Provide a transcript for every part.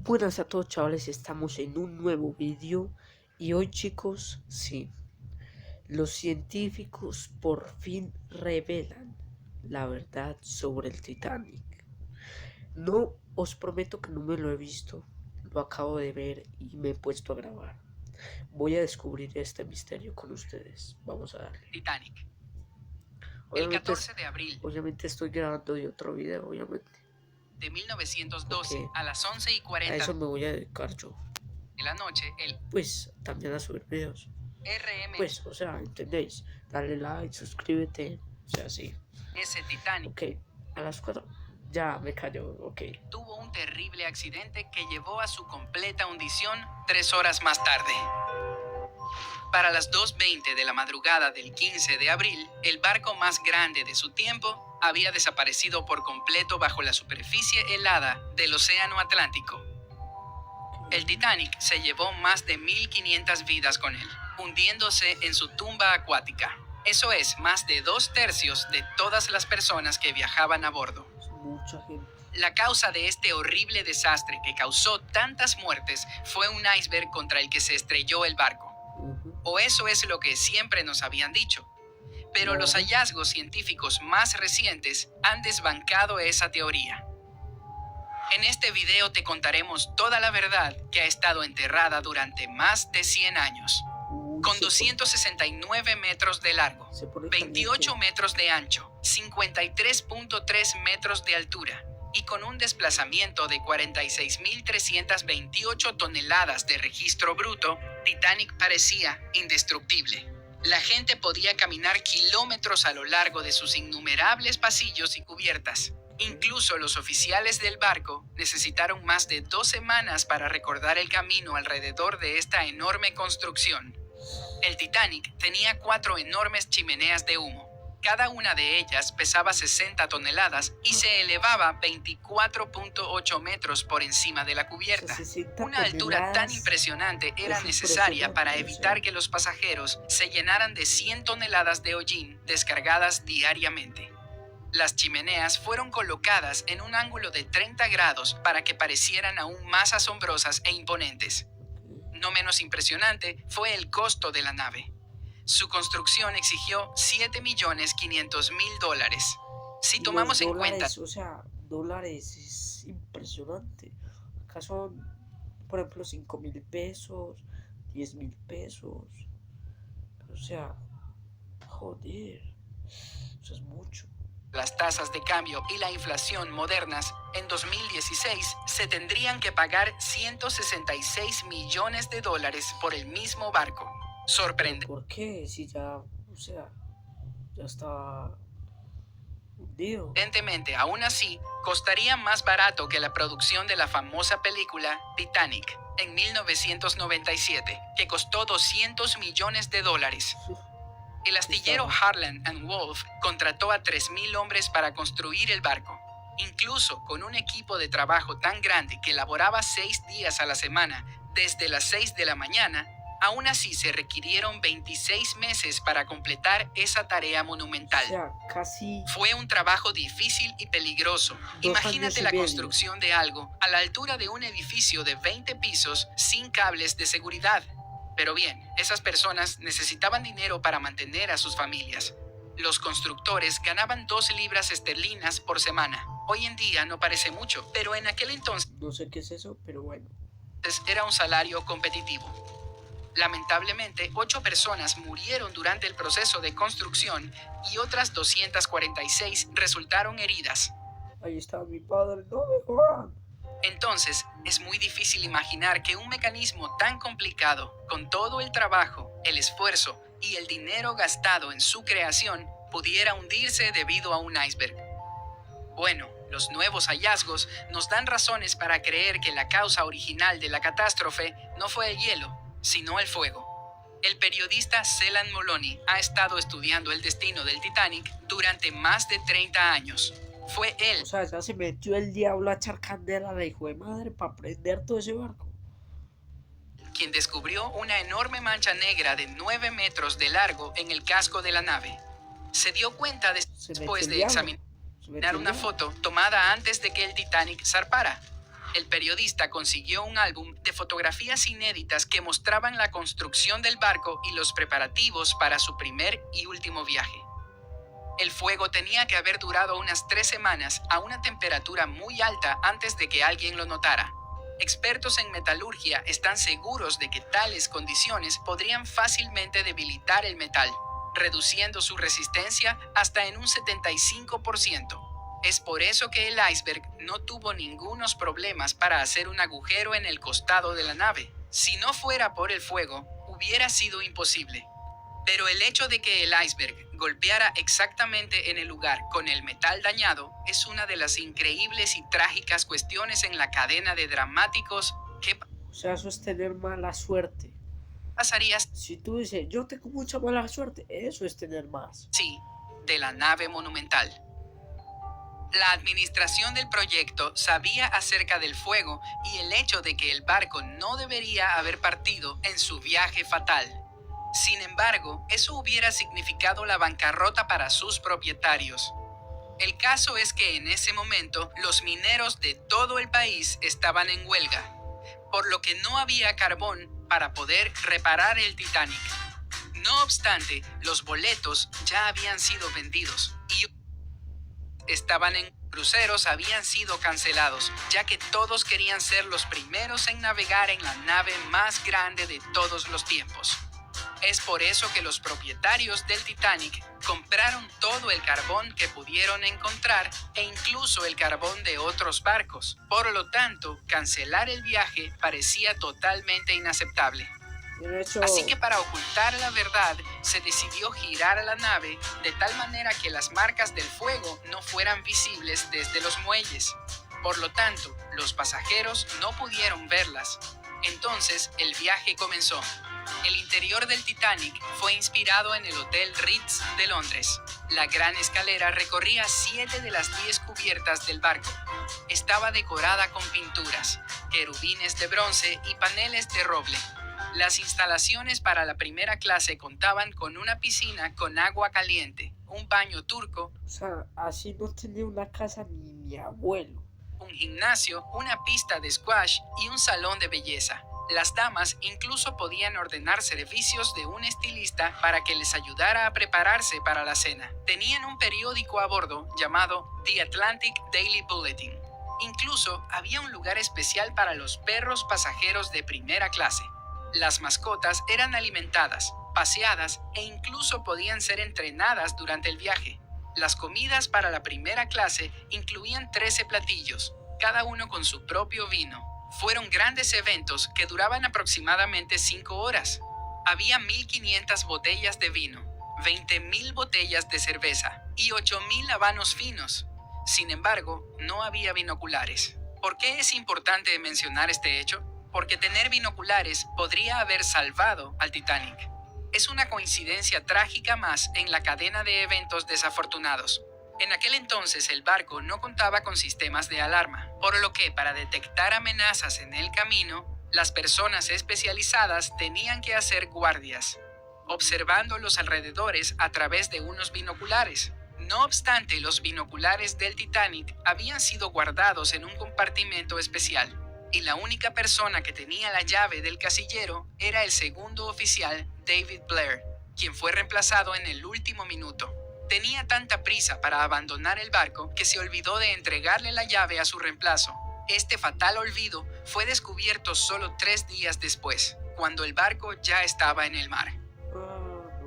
Buenas a todos, chavales, estamos en un nuevo vídeo y hoy, chicos, sí, los científicos por fin revelan la verdad sobre el Titanic. No os prometo que no me lo he visto, lo acabo de ver y me he puesto a grabar. Voy a descubrir este misterio con ustedes. Vamos a darle. Titanic. El Obviamente, 14 de abril obviamente estoy grabando de otro video, obviamente. de 1912 Porque a las a 11:40 eso me voy a dedicar yo. de la noche, el Pues también a subir videos. RMS Pues, o sea, entendéis, dale like, suscríbete, o sea, sí. Titanic Ok, a las 4, ya me cayó, ok. tuvo un terrible accidente que llevó a su completa hundición 3 horas más tarde. Para las 2:20 de la madrugada del 15 de abril, el barco más grande de su tiempo había desaparecido por completo bajo la superficie helada del Océano Atlántico. El Titanic se llevó más de 1.500 vidas con él, hundiéndose en su tumba acuática. Eso es, más de 2/3 de todas las personas que viajaban a bordo. Es mucha gente. La causa de este horrible desastre que causó tantas muertes fue un iceberg contra el que se estrelló el barco. O eso es lo que siempre nos habían dicho. Pero los hallazgos científicos más recientes han desbancado esa teoría. En este video te contaremos toda la verdad que ha estado enterrada durante más de 100 años. Con 269 metros de largo, 28 metros de ancho, 53.3 metros de altura y con un desplazamiento de 46.328 toneladas de registro bruto, Titanic parecía indestructible. La gente podía caminar kilómetros a lo largo de sus innumerables pasillos y cubiertas. Incluso los oficiales del barco necesitaron más de 2 semanas para recordar el camino alrededor de esta enorme construcción. El Titanic tenía 4 enormes chimeneas de humo. Cada una de ellas pesaba 60 toneladas y se elevaba 24.8 metros por encima de la cubierta. Una altura tan impresionante era necesaria para evitar que los pasajeros se llenaran de 100 toneladas de hollín descargadas diariamente. Las chimeneas fueron colocadas en un ángulo de 30 grados para que parecieran aún más asombrosas e imponentes. No menos impresionante fue el costo de la nave. Su construcción exigió $7.500.000. Si tomamos en cuenta... O sea, dólares es impresionante. Acá son, por ejemplo, 5.000 pesos, 10.000 pesos. O sea, joder, eso es mucho. Las tasas de cambio y la inflación modernas, en 2016 se tendrían que pagar $166 millones por el mismo barco. Sorprendente. ¿Por qué? Si ya, o sea, ya está hundido. Evidentemente, aún así, costaría más barato que la producción de la famosa película Titanic en 1997, que costó $200 millones. El astillero Harland and Wolff contrató a 3.000 hombres para construir el barco. Incluso con un equipo de trabajo tan grande que laboraba 6 días a la semana, desde las 6 de la mañana, aún así se requirieron 26 meses para completar esa tarea monumental. O sea, casi... Fue un trabajo difícil y peligroso. Imagínate la construcción de algo a la altura de un edificio de 20 pisos sin cables de seguridad. Pero bien, esas personas necesitaban dinero para mantener a sus familias. Los constructores ganaban 2 libras esterlinas por semana. Hoy en día no parece mucho, pero en aquel entonces... No sé qué es eso, pero bueno. Era un salario competitivo. Lamentablemente, 8 personas murieron durante el proceso de construcción y otras 246 resultaron heridas. Ahí está mi padre, no me jodan. Entonces, es muy difícil imaginar que un mecanismo tan complicado, con todo el trabajo, el esfuerzo y el dinero gastado en su creación, pudiera hundirse debido a un iceberg. Bueno, los nuevos hallazgos nos dan razones para creer que la causa original de la catástrofe no fue el hielo, sino el fuego. El periodista Celan Moloney ha estado estudiando el destino del Titanic durante más de 30 años. Fue él. O sea, ya se metió el diablo a echar candela a la hijo de madre para prender todo ese barco. Quien descubrió una enorme mancha negra de 9 metros de largo en el casco de la nave. Se dio cuenta después de examinar una foto tomada antes de que el Titanic zarpara. el periodista consiguió un álbum de fotografías inéditas que mostraban la construcción del barco y los preparativos para su primer y último viaje. El fuego tenía que haber durado unas 3 semanas a una temperatura muy alta antes de que alguien lo notara. Expertos en metalurgia están seguros de que tales condiciones podrían fácilmente debilitar el metal, reduciendo su resistencia hasta en un 75%. Es por eso que el iceberg no tuvo ningunos problemas para hacer un agujero en el costado de la nave. Si no fuera por el fuego, hubiera sido imposible. Pero el hecho de que el iceberg golpeara exactamente en el lugar con el metal dañado es una de las increíbles y trágicas cuestiones en la cadena de dramáticos que O sea, eso es tener mala suerte. pasaría Si tú dices, yo tengo mucha mala suerte, eso es tener más. si de la nave monumental. La administración del proyecto sabía acerca del fuego y el hecho de que el barco no debería haber partido en su viaje fatal. Sin embargo, eso hubiera significado la bancarrota para sus propietarios. El caso es que en ese momento los mineros de todo el país estaban en huelga, por lo que no había carbón para poder reparar el Titanic. No obstante, los boletos ya habían sido vendidos y estaban en cruceros habían sido cancelados, ya que todos querían ser los primeros en navegar en la nave más grande de todos los tiempos. Es por eso que los propietarios del Titanic compraron todo el carbón que pudieron encontrar e incluso el carbón de otros barcos. Por lo tanto, cancelar el viaje parecía totalmente inaceptable. Así que para ocultar la verdad, se decidió girar a la nave de tal manera que las marcas del fuego no fueran visibles desde los muelles. Por lo tanto, los pasajeros no pudieron verlas. Entonces, el viaje comenzó. El interior del Titanic fue inspirado en el Hotel Ritz de Londres. La gran escalera recorría 7 de las 10 cubiertas del barco. Estaba decorada con pinturas, querubines de bronce y paneles de roble. Las instalaciones para la primera clase contaban con una piscina con agua caliente, un baño turco, O sea, así no tenía una casa ni mi abuelo. un gimnasio, una pista de squash y un salón de belleza. Las damas incluso podían ordenar servicios de un estilista para que les ayudara a prepararse para la cena. Tenían un periódico a bordo llamado The Atlantic Daily Bulletin. Incluso había un lugar especial para los perros pasajeros de primera clase. Las mascotas eran alimentadas, paseadas e incluso podían ser entrenadas durante el viaje. Las comidas para la primera clase incluían 13 platillos, cada uno con su propio vino. Fueron grandes eventos que duraban aproximadamente 5 horas. Había 1.500 botellas de vino, 20.000 botellas de cerveza y 8.000 habanos finos. Sin embargo, no había binoculares. ¿Por qué es importante mencionar este hecho? Porque tener binoculares podría haber salvado al Titanic. Es una coincidencia trágica más en la cadena de eventos desafortunados. En aquel entonces el barco no contaba con sistemas de alarma, por lo que para detectar amenazas en el camino, las personas especializadas tenían que hacer guardias, observando los alrededores a través de unos binoculares. No obstante, los binoculares del Titanic habían sido guardados en un compartimento especial, y la única persona que tenía la llave del casillero era el segundo oficial David Blair, quien fue reemplazado en el último minuto. Tenía tanta prisa para abandonar el barco que se olvidó de entregarle la llave a su reemplazo. Este fatal olvido fue descubierto solo 3 días después, cuando el barco ya estaba en el mar.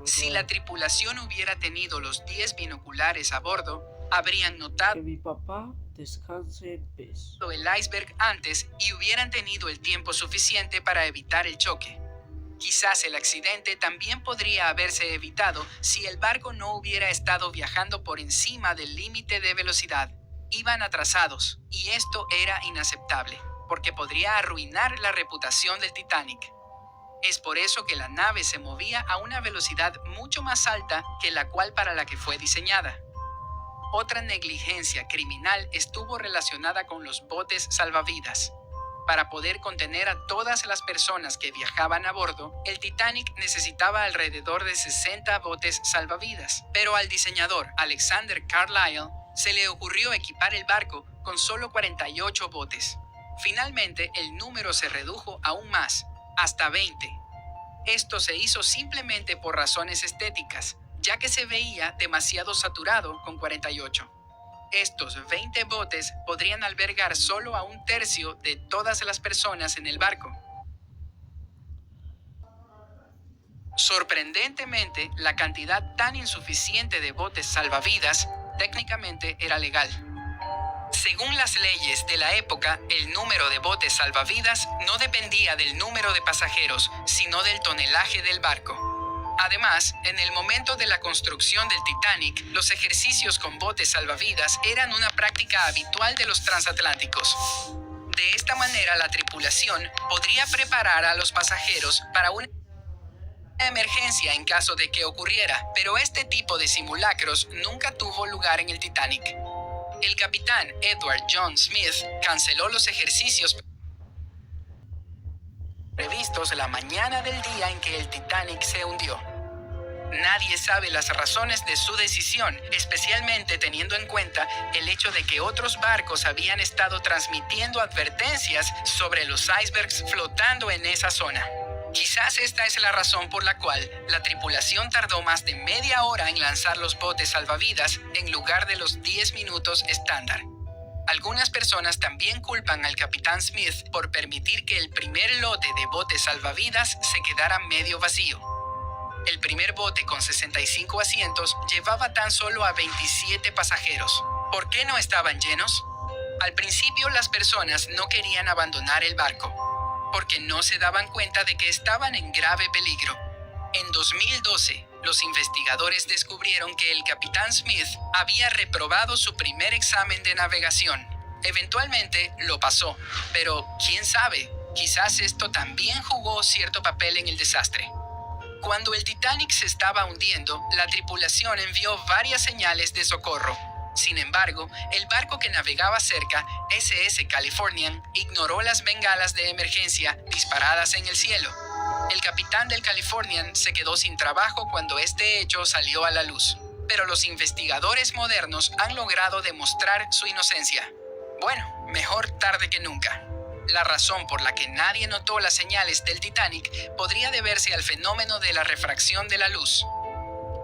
Si la tripulación hubiera tenido los 10 binoculares a bordo, habrían notado Que mi papá descanse en paz. el iceberg antes y hubieran tenido el tiempo suficiente para evitar el choque. Quizás el accidente también podría haberse evitado si el barco no hubiera estado viajando por encima del límite de velocidad. Iban atrasados, y esto era inaceptable, porque podría arruinar la reputación del Titanic. Es por eso que la nave se movía a una velocidad mucho más alta que la cual para la que fue diseñada. Otra negligencia criminal estuvo relacionada con los botes salvavidas. Para poder contener a todas las personas que viajaban a bordo, el Titanic necesitaba alrededor de 60 botes salvavidas. Pero al diseñador Alexander Carlisle se le ocurrió equipar el barco con solo 48 botes. Finalmente, el número se redujo aún más, hasta 20. Esto se hizo simplemente por razones estéticas, ya que se veía demasiado saturado con 48. Estos 20 botes podrían albergar solo a un tercio de todas las personas en el barco. Sorprendentemente, la cantidad tan insuficiente de botes salvavidas técnicamente era legal. Según las leyes de la época, el número de botes salvavidas no dependía del número de pasajeros, sino del tonelaje del barco. Además, en el momento de la construcción del Titanic, los ejercicios con botes salvavidas eran una práctica habitual de los transatlánticos. De esta manera, la tripulación podría preparar a los pasajeros para una emergencia en caso de que ocurriera, pero este tipo de simulacros nunca tuvo lugar en el Titanic. El capitán Edward John Smith canceló los ejercicios previstos la mañana del día en que el Titanic se hundió. Nadie sabe las razones de su decisión, especialmente teniendo en cuenta el hecho de que otros barcos habían estado transmitiendo advertencias sobre los icebergs flotando en esa zona. Quizás esta es la razón por la cual la tripulación tardó más de media hora en lanzar los botes salvavidas en lugar de los 10 minutos estándar. Algunas personas también culpan al capitán Smith por permitir que el primer lote de botes salvavidas se quedara medio vacío. El primer bote con 65 asientos llevaba tan solo a 27 pasajeros. ¿Por qué no estaban llenos? Al principio las personas no querían abandonar el barco, porque no se daban cuenta de que estaban en grave peligro. En 2012, los investigadores descubrieron que el capitán Smith había reprobado su primer examen de navegación. Eventualmente lo pasó, pero quién sabe, quizás esto también jugó cierto papel en el desastre. Cuando el Titanic se estaba hundiendo, la tripulación envió varias señales de socorro. Sin embargo, el barco que navegaba cerca, SS Californian, ignoró las bengalas de emergencia disparadas en el cielo. El capitán del Californian se quedó sin trabajo cuando este hecho salió a la luz, pero los investigadores modernos han logrado demostrar su inocencia. Bueno, mejor tarde que nunca. La razón por la que nadie notó las señales del Titanic podría deberse al fenómeno de la refracción de la luz.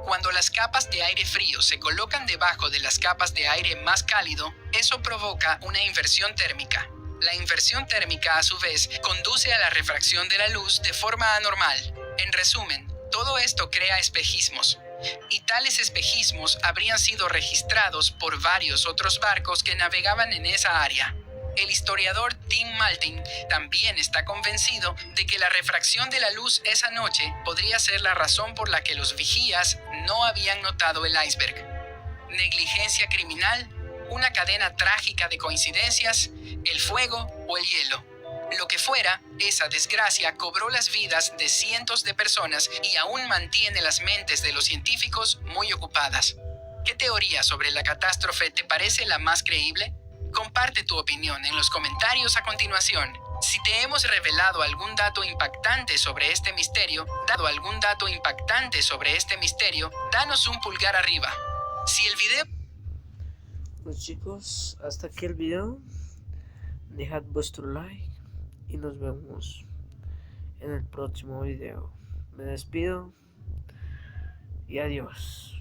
Cuando las capas de aire frío se colocan debajo de las capas de aire más cálido, eso provoca una inversión térmica. La inversión térmica, a su vez, conduce a la refracción de la luz de forma anormal. En resumen, todo esto crea espejismos. Y tales espejismos habrían sido registrados por varios otros barcos que navegaban en esa área. El historiador Tim Maltin también está convencido de que la refracción de la luz esa noche podría ser la razón por la que los vigías no habían notado el iceberg. Negligencia criminal, una cadena trágica de coincidencias, el fuego o el hielo. Lo que fuera, esa desgracia cobró las vidas de cientos de personas y aún mantiene las mentes de los científicos muy ocupadas. ¿Qué teoría sobre la catástrofe te parece la más creíble? Comparte tu opinión en los comentarios a continuación. Si te hemos revelado algún dato impactante sobre este misterio, danos un pulgar arriba. Si el video... Pues chicos, hasta aquí el video. Dejad vuestro like y nos vemos en el próximo video. Me despido y adiós.